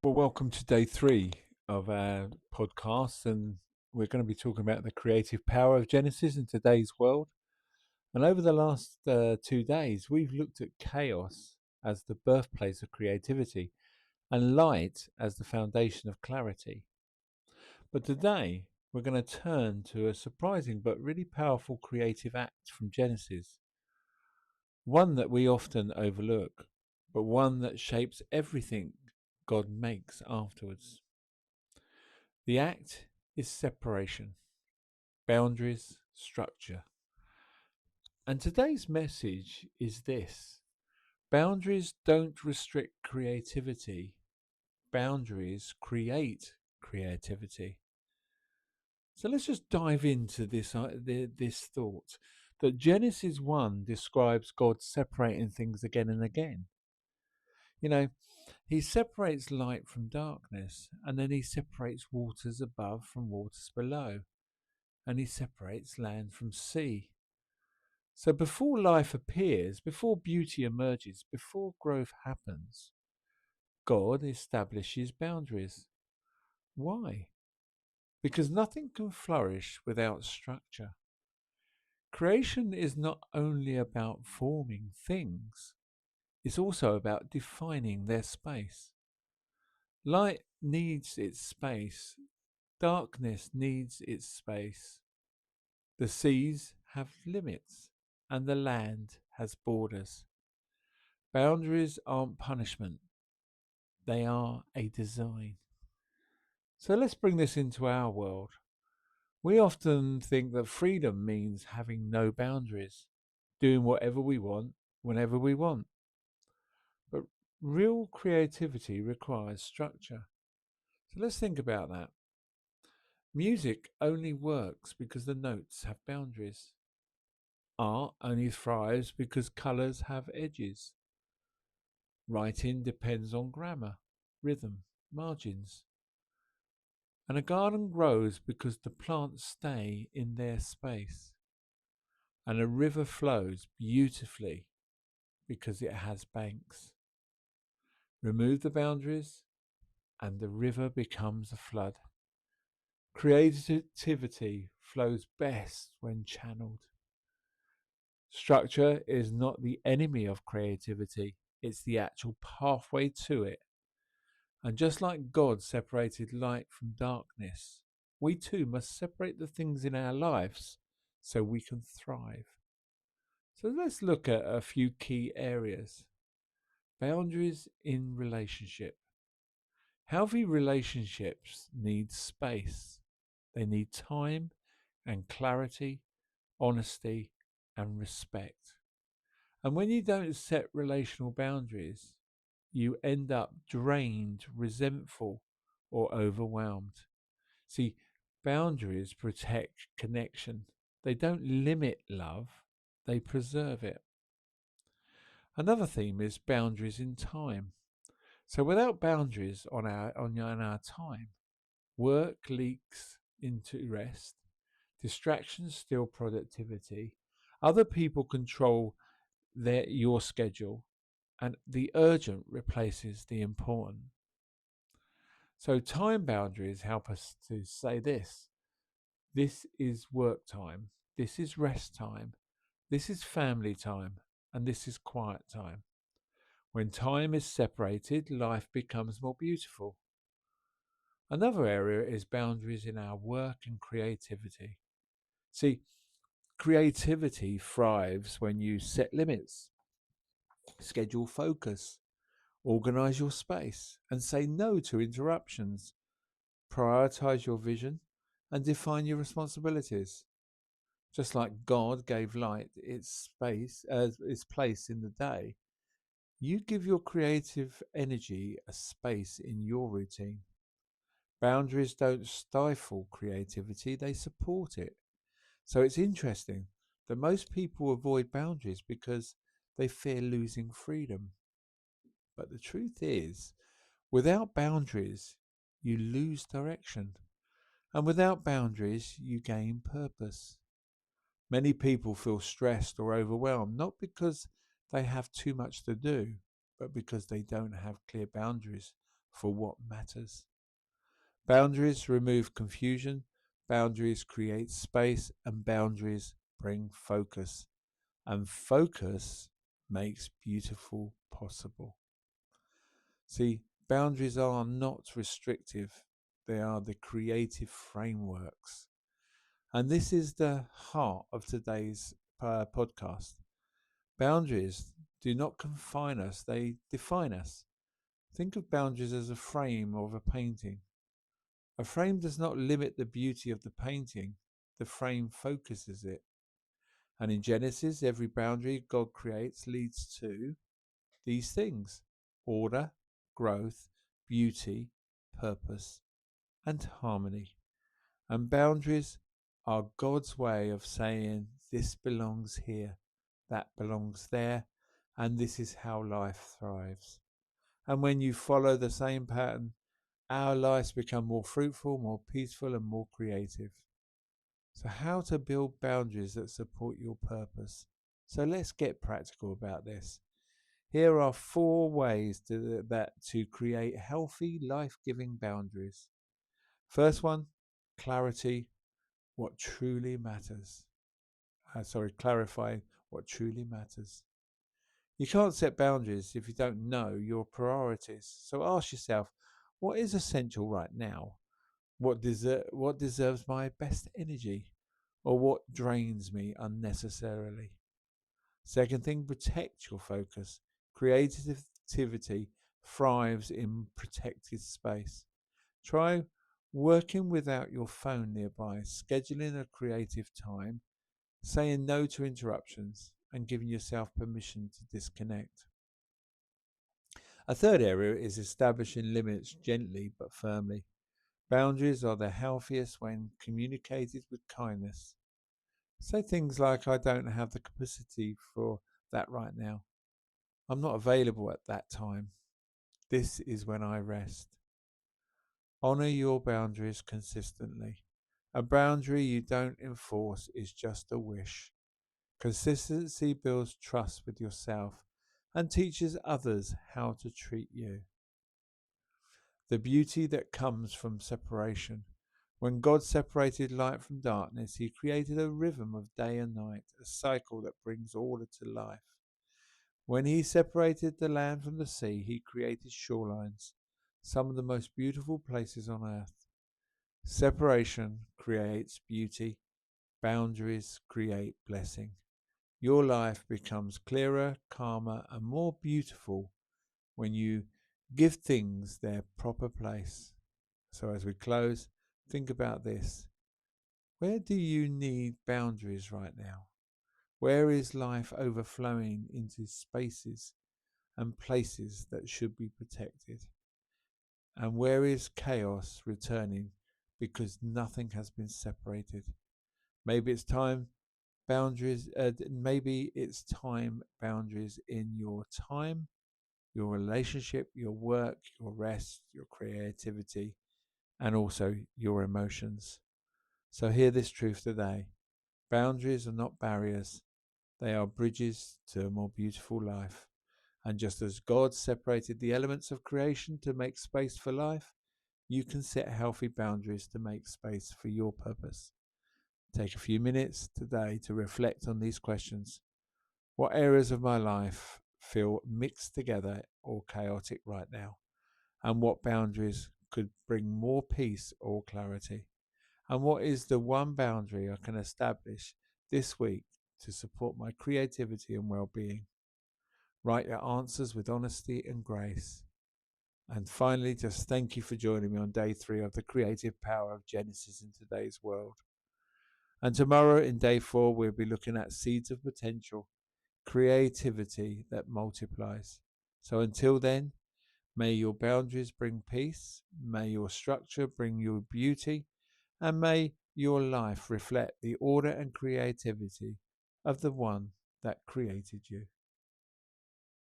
Well, welcome to day three of our podcast, and we're going to be talking about the creative power of Genesis in today's world. And over the last 2 days, we've looked at chaos as the birthplace of creativity and light as the foundation of clarity. But today, we're going to turn to a surprising but really powerful creative act from Genesis, one that we often overlook, but one that shapes everything God makes afterwards. The act is separation, boundaries, structure. And today's message is this: boundaries don't restrict creativity, boundaries create creativity. So let's just dive into this thought that Genesis 1 describes God separating things again and again. You know, he separates light from darkness, and then he separates waters above from waters below, and he separates land from sea. So before life appears, before beauty emerges, before growth happens, God establishes boundaries. Why? Because nothing can flourish without structure. Creation is not only about forming things, it's also about defining their space. Light needs its space, darkness needs its space. The seas have limits, and the land has borders. Boundaries aren't punishment, they are a design. So let's bring this into our world. We often think that freedom means having no boundaries, doing whatever we want, whenever we want. But real creativity requires structure. So let's think about that. Music only works because the notes have boundaries. Art only thrives because colours have edges. Writing depends on grammar, rhythm, margins. And a garden grows because the plants stay in their space. And a river flows beautifully because it has banks. Remove the boundaries, and the river becomes a flood. Creativity flows best when channeled. Structure is not the enemy of creativity, it's the actual pathway to it. And just like God separated light from darkness, we too must separate the things in our lives so we can thrive. So let's look at a few key areas. Boundaries in relationship. Healthy relationships need space. They need time and clarity, honesty and respect. And when you don't set relational boundaries, you end up drained, resentful, or overwhelmed. See, boundaries protect connection. They don't limit love, they preserve it. Another theme is boundaries in time. So without boundaries on our time, work leaks into rest, distractions steal productivity, other people control your schedule, and the urgent replaces the important. So time boundaries help us to say this is work time, this is rest time, this is family time, and this is quiet time. When time is separated, life becomes more beautiful. Another area is boundaries in our work and creativity. See, creativity thrives when you set limits, schedule focus, organize your space, and say no to interruptions. Prioritize your vision and define your responsibilities. Just like God gave light its place in the day, you give your creative energy a space in your routine. Boundaries don't stifle creativity, they support it. So it's interesting that most people avoid boundaries because they fear losing freedom. But the truth is, without boundaries, you lose direction. And without boundaries, you gain purpose. Many people feel stressed or overwhelmed, not because they have too much to do, but because they don't have clear boundaries for what matters. Boundaries remove confusion, boundaries create space, and boundaries bring focus. And focus makes beautiful possible. See, boundaries are not restrictive, they are the creative frameworks. And this is the heart of today's podcast. Boundaries do not confine us, they define us. Think of boundaries as a frame of a painting. A frame does not limit the beauty of the painting, the frame focuses it. And in Genesis, every boundary God creates leads to these things: order, growth, beauty, purpose, and harmony. And boundaries are God's way of saying this belongs here, that belongs there, and this is how life thrives. And when you follow the same pattern, our lives become more fruitful, more peaceful, and more creative. So, how to build boundaries that support your purpose? So, let's get practical about this. Here are 4 ways to create healthy, life-giving boundaries. First one, clarity, what truly matters. Clarify what truly matters. You can't set boundaries if you don't know your priorities. So ask yourself, what is essential right now? What deserves my best energy? Or what drains me unnecessarily? Second thing, protect your focus. Creativity thrives in protected space. Try working without your phone nearby, scheduling a creative time, saying no to interruptions, and giving yourself permission to disconnect. A third area is establishing limits gently but firmly. Boundaries are the healthiest when communicated with kindness. Say things like, I don't have the capacity for that right now. I'm not available at that time. This is when I rest. Honor your boundaries consistently. A boundary you don't enforce is just a wish. Consistency builds trust with yourself and teaches others how to treat you. The beauty that comes from separation. When God separated light from darkness, he created a rhythm of day and night, a cycle that brings order to life. When he separated the land from the sea, he created shorelines, some of the most beautiful places on earth. Separation creates beauty, boundaries create blessing. Your life becomes clearer, calmer, and more beautiful when you give things their proper place. So, as we close, think about this. Where do you need boundaries right now? Where is life overflowing into spaces and places that should be protected? And where is chaos returning because nothing has been separated? Maybe it's time boundaries in your time, your relationship, your work, your rest, your creativity, and also your emotions. So hear this truth today. Boundaries are not barriers. They are bridges to a more beautiful life. And just as God separated the elements of creation to make space for life, you can set healthy boundaries to make space for your purpose. Take a few minutes today to reflect on these questions. What areas of my life feel mixed together or chaotic right now? And what boundaries could bring more peace or clarity? And what is the one boundary I can establish this week to support my creativity and well-being? Write your answers with honesty and grace. And finally, just thank you for joining me on day 3 of the creative power of Genesis in today's world. And tomorrow in day 4, we'll be looking at seeds of potential, creativity that multiplies. So until then, may your boundaries bring peace, may your structure bring you beauty, and may your life reflect the order and creativity of the one that created you.